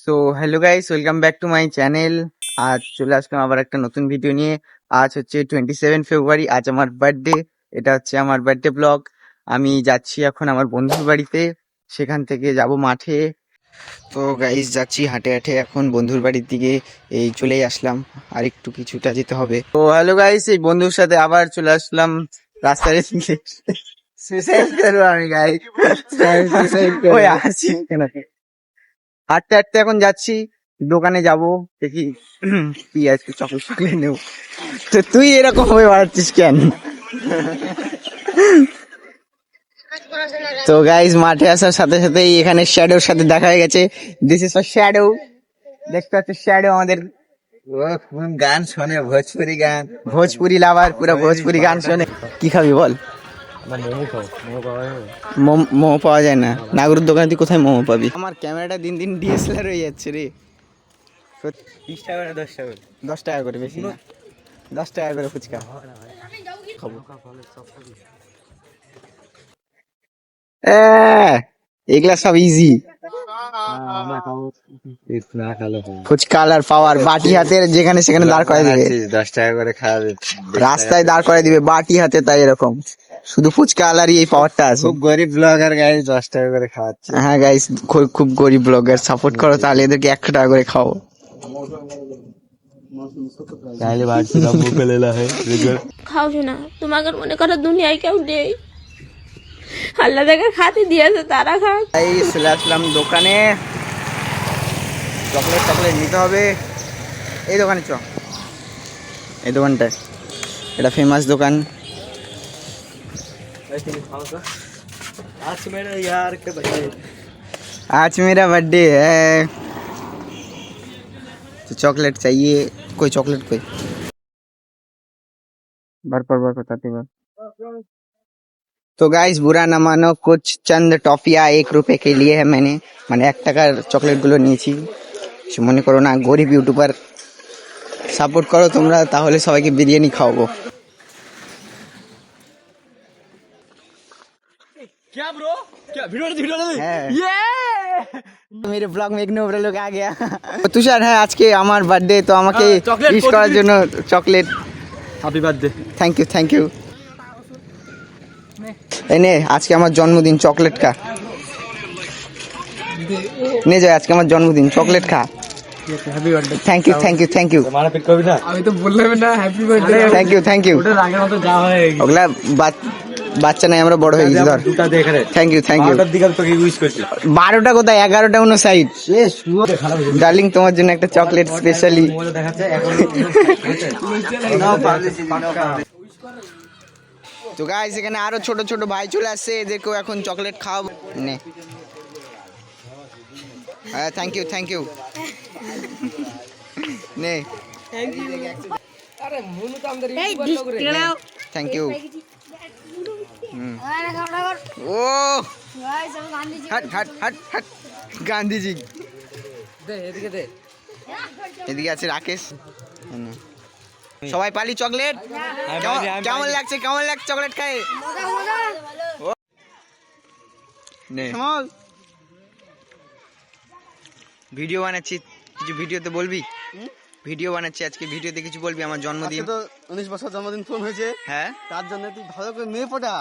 তো hello guys, welcome back to my channel. আজ চলে আসলাম আবার একটা নতুন ভিডিও নিয়ে। আজ হচ্ছে 27 ফেব্রুয়ারি, আজ আমার বার্থডে। এটা হচ্ছে আমার বার্থডে ব্লগ। আমি যাচ্ছি এখন আমার বন্ধুর বাড়িতে, সেখান থেকে যাব মাঠে। তো গাইস যাচ্ছি হাঁটে হাঁটে এখন বন্ধুর বাড়ির দিকে। এই চলেই আসলাম, আর একটু কিছুটা যেতে হবে। তো হ্যালো গাইস, এই বন্ধুর সাথে আবার চলে আসলাম রাস্তার দিকে। সুইসাইড করবো আমি গাইস, ওই আসছি কেন? হাঁটতে হাঁটতে এখন যাচ্ছি দোকানে, যাব দেখি কি আছে, চকলেট চকলেট নেব। তো তুই এরকম হয়ে বাড়াচ্ছিস কেন? তো গাইজ মাঠে আসার সাথে সাথে এখানে শ্যাডোর সাথে দেখা হয়ে গেছে। দিস ইজ শ্যাডো, দেখতে পাচ্ছ শ্যাডো আমাদের গান শোনে, ভোজপুরি গান, ভোজপুরি লাভার, পুরো ভোজপুরি গান শোনে। কি খাবি বল? মোমো পাওয়া যায় না নাগরের দোকানে, তুই কোথায় মোমো পাবি? আমার ক্যামেরাটা দিন দিন ডিএসএলআর হয়ে যাচ্ছে রে। 20 টাকা করে 10 টাকা করে 10 টাকা করে, বেশি না, 10 টাকা করে ফুচকা খাবো। এগুলা সব ইজি। ফুচকা আর পাওয়ার বাটি হাতে যেখানে সেখানে দাঁড় করে দিবে, 10 টাকা করে খাওয়াবে, রাস্তায় দাঁড় করে দিবে বাটি হাতে। তাই এরকম শুধু ফুচকা আলারই এই পাওয়ারটা আছে। খুব গরিব ব্লগার গাইস 10 টাকা করে খাওয়াচ্ছে। হ্যাঁ গাইস, খুব গরিব ব্লগার, সাপোর্ট করো তাহলে এদেরকে 100 টাকা করে খাও। তাহলে বাড়ছে কাবু ফেলেলা হয় খাও না, তোমাকে মনে করো দুনিয়ায় কেউ নেই, আল্লাহ দেখে খাতে দিয়েছে তারা খাও। এই চলে আসলাম দোকানে, চকলেট চকলেট নিতে হবে। এই দোকানে চ, এই দোকানটায়, এটা ফেমাস দোকান। आज मेरा यार के बर्थडे, आज मेरा बर्थडे है, तो चॉकलेट चाहिए। कोई चॉकलेट कोई बार बताते बार। तो गाइस बुरा ना मानो, कुछ चंद टॉफिया 1 रुपए के लिए है। मैंने 1 টাকার চকলেট গুলো নিয়েছি। কিছু মনে করো না, গরিব ইউটিউবার, সাপোর্ট করো তোমরা, তাহলে সবাইকে বিরিয়ানি খাওয়াবো। क्या ब्रो, क्या वीडियो मेरे ब्लॉग में एक नोबरा लोग आ गया। तुषार, है आज के আমার বার্থডে, তো আমাকে উইশ করার জন্য chocolate. Happy birthday, thank you. এই নে, আজকে আমার জন্মদিন, চকলেট খা। নে যা, আজকে আমার জন্মদিন, চকলেট খা। Happy birthday, thank you. तुम्हारा पिक कभी ना, अभी तो बोल रहे ना हैप्पी बर्थडे, থ্যাংক ইউ। ওটা রাগের মতো যা হয় ওগুলা বাচ্চা নাই, আমরা বড় হয়ে গেছি। ধর, দুটা দেখ রে, থ্যাংক ইউ। ওটার দিকে তোকে উইশ করছি। 12টা কোথায়, 11টা 59। শেষ শুরু খারাপ হয়েছে। ডার্লিং, তোমার জন্য একটা চকলেট স্পেশালি। মোবাইলে দেখাচ্ছে এখন তো গাইস, এখানে আরো ছোট ছোট ভাই চলে আসছে, এদেরকেও এখন চকলেট খাওয়াবো। নে, হ্যাঁ থ্যাংক ইউ। নে, থ্যাংক ইউ। ও হাট গান্ধীজি। এদিকে আছে রাকেশ। সবাই পালি চকলেট। কেমন লাগছে চকলেট খায়? ভিডিও বানাচ্ছি, কিছু ভিডিওতে বলবি? ভিডিও বানাচ্ছি আজকে, ভিডিওতে কিছু বলবি? আমার জন্মদিন, তো 19 বছর জন্মদিন পূরণ হয়েছে, হ্যাঁ তার জন্য তুই ভালো করে মেয়ে পটা।